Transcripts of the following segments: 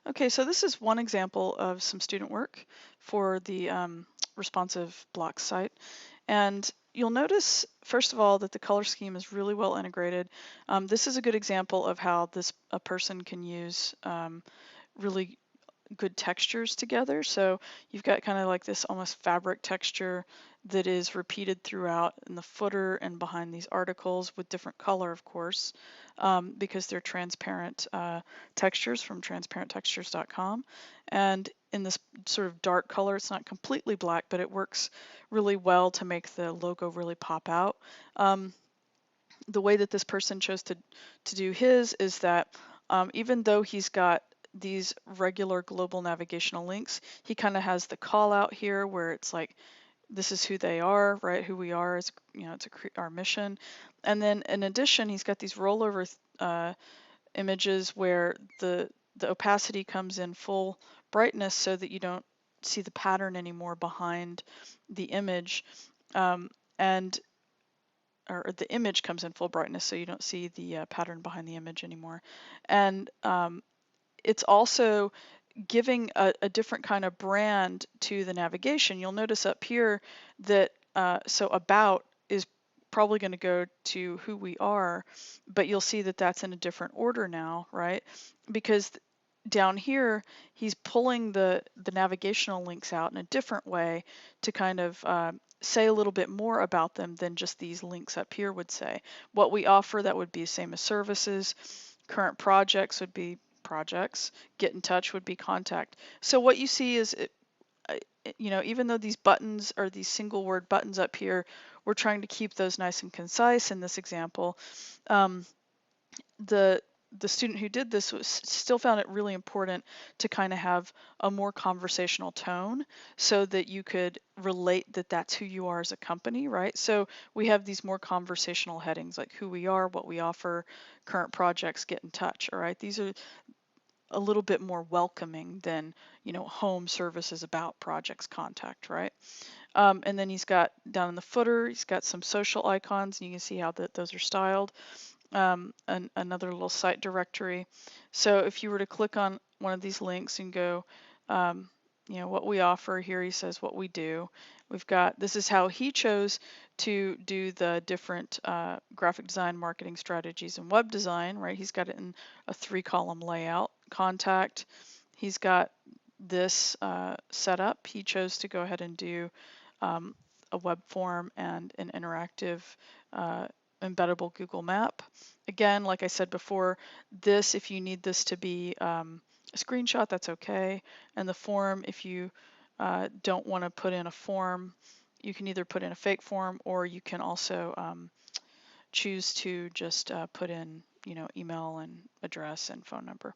Okay, so this is one example of some student work for the responsive block site. And you'll notice, first of all, that the color scheme is really well integrated. This is a good example of how a person can use really good textures together. So you've got kind of like this almost fabric texture that is repeated throughout in the footer and behind these articles with different color, of course, because they're transparent textures from transparenttextures.com. And in this sort of dark color, it's not completely black, but it works really well to make the logo really pop out. The way that this person chose to do his is that even though he's got these regular global navigational links, he kind of has the call out here where it's like, this is who they are, right? Who we are is, it's our mission. And then in addition, he's got these rollover images where the opacity comes in full brightness so that you don't see the pattern anymore behind the image. And or the image comes in full brightness so you don't see the pattern behind the image anymore. And it's also giving a different kind of brand to the navigation. You'll notice up here that so about is probably going to go to who we are, but you'll see that that's in a different order now, right? Because down here, he's pulling the navigational links out in a different way to kind of say a little bit more about them than just these links up here would say. What we offer, that would be the same as services. Current projects would be projects. Get in touch would be contact. So what you see is, even though these buttons are these single word buttons up here, we're trying to keep those nice and concise in this example. The student who did this still found it really important to kind of have a more conversational tone so that you could relate that that's who you are as a company, right? So we have these more conversational headings like who we are, what we offer, current projects, get in touch, all right? These are a little bit more welcoming than, home services about projects contact, right? And then he's got down in the footer, he's got some social icons, and you can see how those are styled. Another little site directory. So if you were to click on one of these links and go, what we offer here, he says what we do. We've got, this is how he chose to do the different graphic design, marketing strategies, and web design, right? He's got it in a 3-column layout. Contact, he's got this set up. He chose to go ahead and do a web form and an interactive embeddable Google map. Again, like I said before, if you need this to be a screenshot, that's okay. And the form, if you don't want to put in a form, you can either put in a fake form or you can also choose to just put in, email and address and phone number.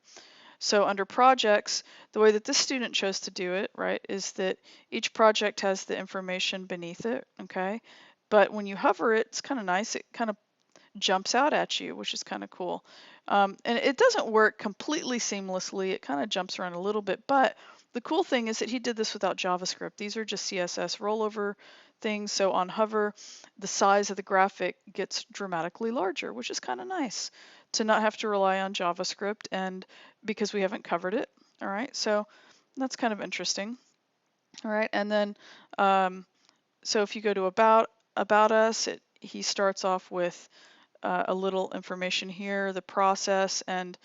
So under projects, the way that this student chose to do it, right, is that each project has the information beneath it, okay? But when you hover it, it's kind of nice. It kind of jumps out at you, which is kind of cool. And it doesn't work completely seamlessly. It kind of jumps around a little bit, but the cool thing is that he did this without JavaScript. These are just CSS rollover things. So on hover, the size of the graphic gets dramatically larger, which is kind of nice to not have to rely on JavaScript, and because we haven't covered it. All right, so that's kind of interesting. All right, and then so if you go to about us, he starts off with a little information here, the process, and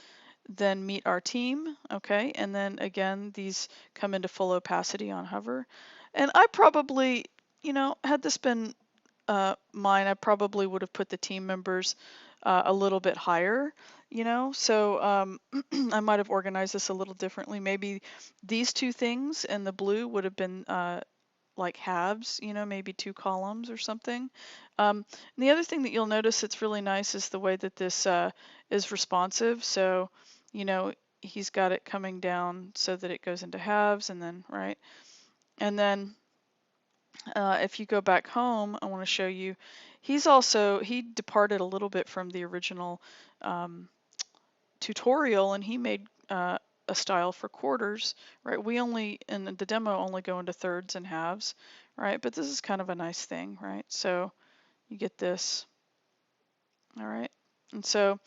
then meet our team. Okay, and then again, these come into full opacity on hover. And I probably, had this been mine, I probably would have put the team members a little bit higher, so I might have organized this a little differently. Maybe these two things in the blue would have been like halves, maybe 2 columns or something. And the other thing that you'll notice that's really nice is the way that this is responsive. So, he's got it coming down so that it goes into halves, and then, right? And then if you go back home, I want to show you, he departed a little bit from the original tutorial, and he made a style for quarters, right? We only, in the demo, only go into thirds and halves, right? But this is kind of a nice thing, right? So you get this, all right? And so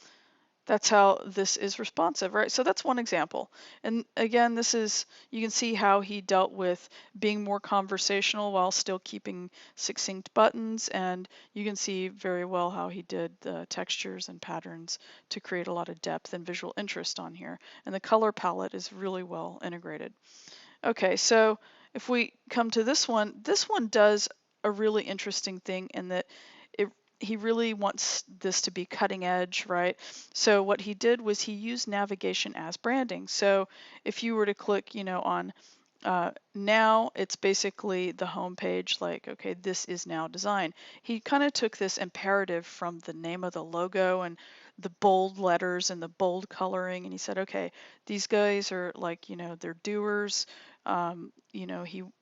that's how this is responsive, right? So that's one example. And again, this is, you can see how he dealt with being more conversational while still keeping succinct buttons. And you can see very well how he did the textures and patterns to create a lot of depth and visual interest on here. And the color palette is really well integrated. Okay, so if we come to this one does a really interesting thing in that it he really wants this to be cutting edge, right? So what he did was he used navigation as branding. So if you were to click, on now, it's basically the home page, like, okay, this is now design. He kind of took this imperative from the name of the logo and the bold letters and the bold coloring, and he said, okay, these guys are like, they're doers.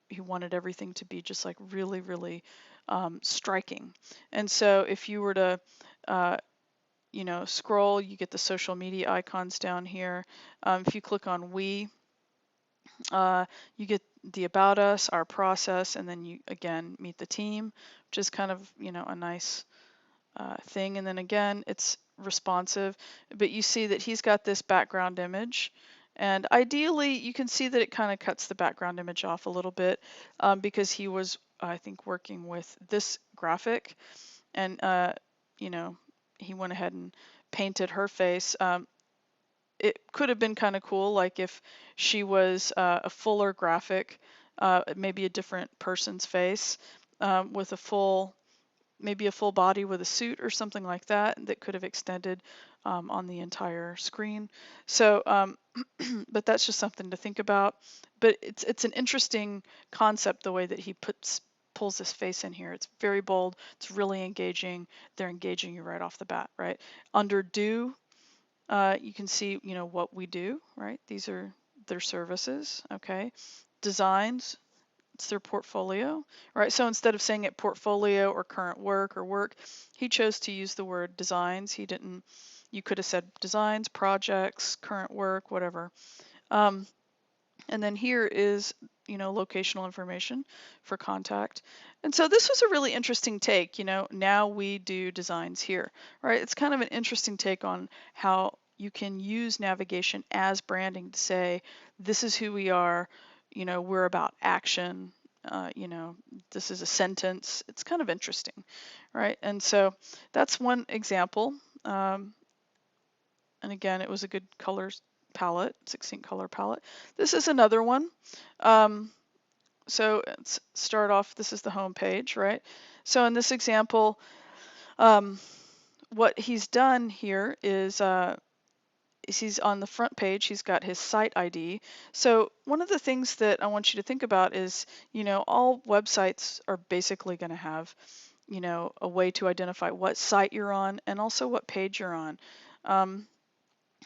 He wanted everything to be just like really, really striking. And so if you were to uh, scroll, you get the social media icons down here. If you click on you get the about us, our process, and then you again meet the team, which is kind of a nice thing. And then again, it's responsive, but you see that he's got this background image. And ideally, you can see that it kind of cuts the background image off a little bit because he was, I think, working with this graphic, and he went ahead and painted her face. It could have been kind of cool, like if she was a fuller graphic, maybe a different person's face with maybe a full body with a suit or something like that could have extended on the entire screen. So, but that's just something to think about. But it's an interesting concept the way that he pulls this face in here. It's very bold. It's really engaging. They're engaging you right off the bat, right? Under do, you can see, what we do, right? These are their services, okay? Designs, it's their portfolio, right? So instead of saying it portfolio or current work or work, he chose to use the word designs. He didn't, you could have said designs, projects, current work, whatever. And then here is, locational information for contact. And so this was a really interesting take, now we do designs here, right? It's kind of an interesting take on how you can use navigation as branding to say, this is who we are, we're about action, this is a sentence. It's kind of interesting, right? And so that's one example. And again, it was a good colors palette, succinct color palette. This is another one. So let's start off, this is the home page, right? So in this example, what he's done here is he's on the front page, he's got his site ID. So one of the things that I want you to think about is, all websites are basically going to have, a way to identify what site you're on and also what page you're on.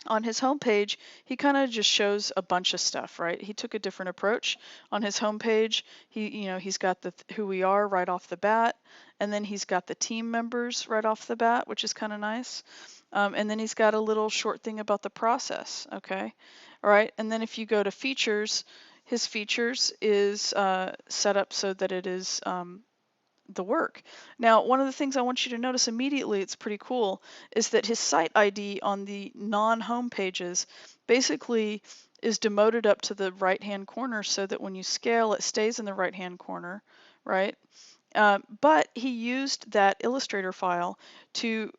On his homepage, he kind of just shows a bunch of stuff, right? He took a different approach. On his homepage, he's got the who we are right off the bat, and then he's got the team members right off the bat, which is kind of nice. And then he's got a little short thing about the process, okay? All right, and then if you go to features, his features is set up so that it is the work. Now, one of the things I want you to notice immediately, it's pretty cool, is that his site ID on the non-home pages basically is demoted up to the right-hand corner so that when you scale, it stays in the right-hand corner, right? But he used that Illustrator file to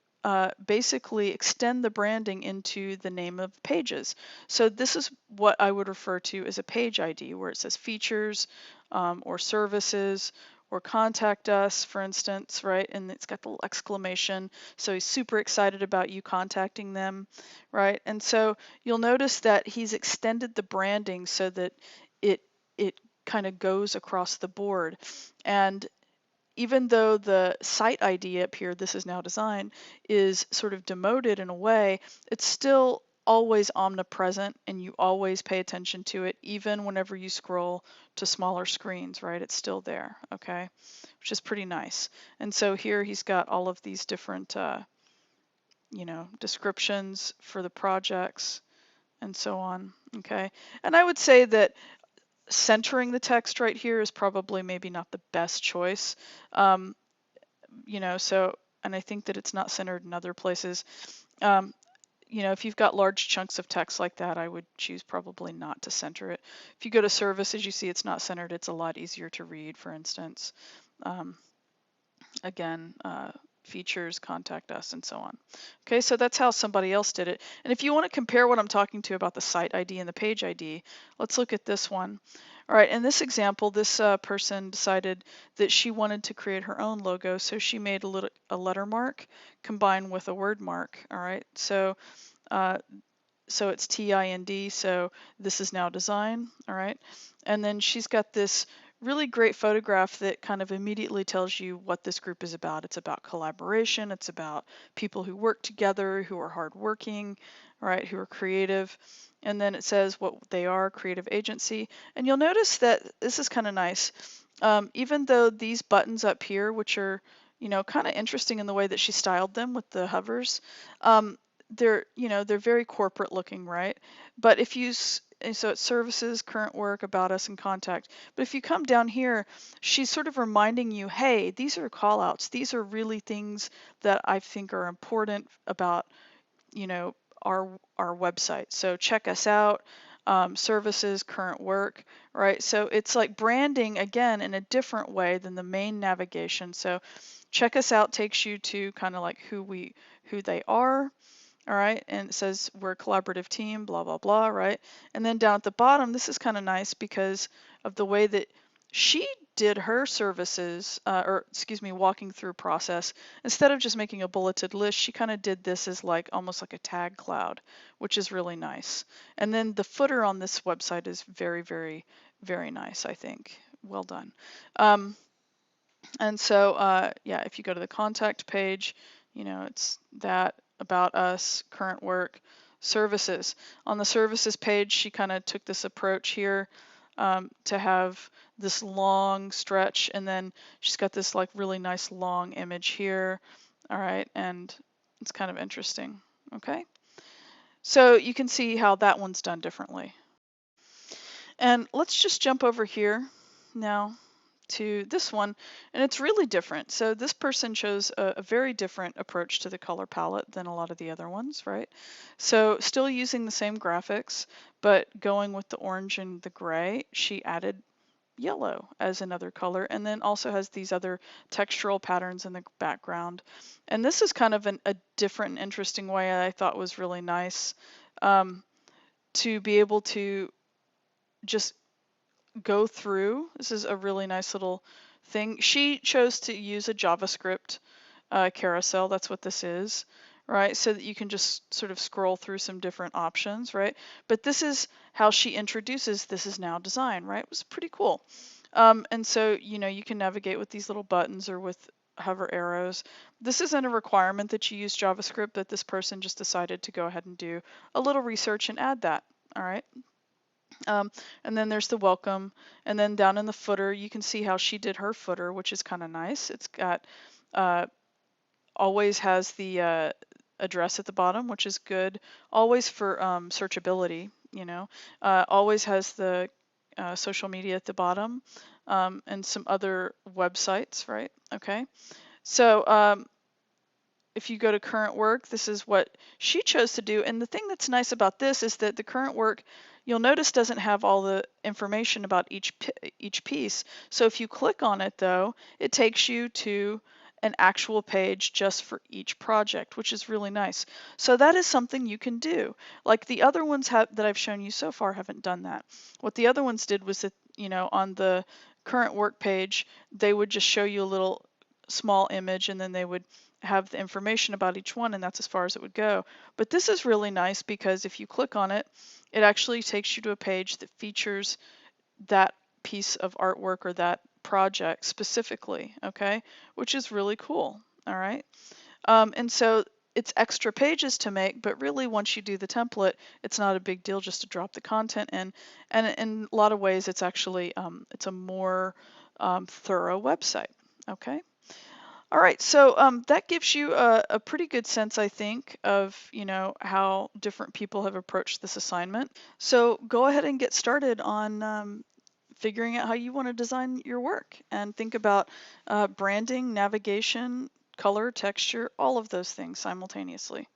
basically extend the branding into the name of pages. So this is what I would refer to as a page ID, where it says features or services or contact us, for instance, right? And it's got the exclamation. So he's super excited about you contacting them, right? And so you'll notice that he's extended the branding so that it kind of goes across the board. And even though the site ID up here, this is now design, is sort of demoted in a way, it's still always omnipresent and you always pay attention to it, even whenever you scroll to smaller screens, right? It's still there, okay? Which is pretty nice. And so here he's got all of these different, descriptions for the projects and so on, okay? And I would say that centering the text right here is probably maybe not the best choice. So, and I think that it's not centered in other places. you know, if you've got large chunks of text like that, I would choose probably not to center it. If you go to services, you see it's not centered. It's a lot easier to read, for instance. Um, again, features, contact us, and so on. Okay, so that's how somebody else did it. And if you want to compare what I'm talking to about the site ID and the page ID, let's look at this one. All right, in this example, this person decided that she wanted to create her own logo, so she made a letter mark combined with a word mark. All right, uh, so it's TIND, so this is now design, all right? And then she's got this really great photograph that kind of immediately tells you what this group is about. It's about collaboration, it's about people who work together, who are hardworking, right, who are creative. And then it says what they are, creative agency. And you'll notice that this is kind of nice. Even though these buttons up here, which are, you know, kind of interesting in the way that she styled them with the hovers, they're, you know, they're very corporate looking, right? But if you and so it's services, current work, about us, and contact. But if you come down here, she's sort of reminding you, hey, these are call outs. These are really things that I think are important about, you know, our website. So check us out, services, current work, right? So it's like branding again in a different way than the main navigation. So check us out takes you to kind of like who they are, all right, and it says we're a collaborative team, blah, blah, blah, right? And then down at the bottom, this is kind of nice because of the way that she did her services, or excuse me, walking through process. Instead of just making a bulleted list, she kind of did this as like almost like a tag cloud, which is really nice. And then the footer on this website is very, very, very nice, I think. Well done. Um, and so, yeah, if you go to the contact page, you know, it's that, about us, current work, services. On the services page, she kind of took this approach here to have this long stretch, and then she's got this like really nice long image here. All right, and it's kind of interesting. Okay, so you can see how that one's done differently. And let's just jump over here now to this one, and it's really different. So this person chose a very different approach to the color palette than a lot of the other ones, right? So still using the same graphics, but going with the orange and the gray, she added yellow as another color, and then also has these other textural patterns in the background. And this is kind of a different and interesting way I thought was really nice, to be able to just go through. This is a really nice little thing. She chose to use a JavaScript carousel. That's what this is, right? So that you can just sort of scroll through some different options, right? But this is how she introduces this is now design, right? It was pretty cool. And so, you know, you can navigate with these little buttons or with hover arrows. This isn't a requirement that you use JavaScript, but this person just decided to go ahead and do a little research and add that, all right? And then there's the welcome, and then down in the footer you can see how she did her footer, which is kind of nice. It's got always has the address at the bottom, which is good, always for searchability, you know. Always has the social media at the bottom, and some other websites, right? Okay, so if you go to current work, this is what she chose to do. And the thing that's nice about this is that the current work, you'll notice, doesn't have all the information about each piece. So if you click on it, though, it takes you to an actual page just for each project, which is really nice. So that is something you can do. Like the other ones that I've shown you so far haven't done that. What the other ones did was that, you know, on the current work page, they would just show you a little small image, and then they would have the information about each one, and that's as far as it would go. But this is really nice because if you click on it, it actually takes you to a page that features that piece of artwork or that project specifically, okay, which is really cool. All right, and so it's extra pages to make, but really once you do the template, it's not a big deal just to drop the content in, and in a lot of ways it's actually it's a more thorough website. Okay. All right, so that gives you a pretty good sense, I think, of, you know, how different people have approached this assignment. So go ahead and get started on figuring out how you want to design your work, and think about branding, navigation, color, texture, all of those things simultaneously.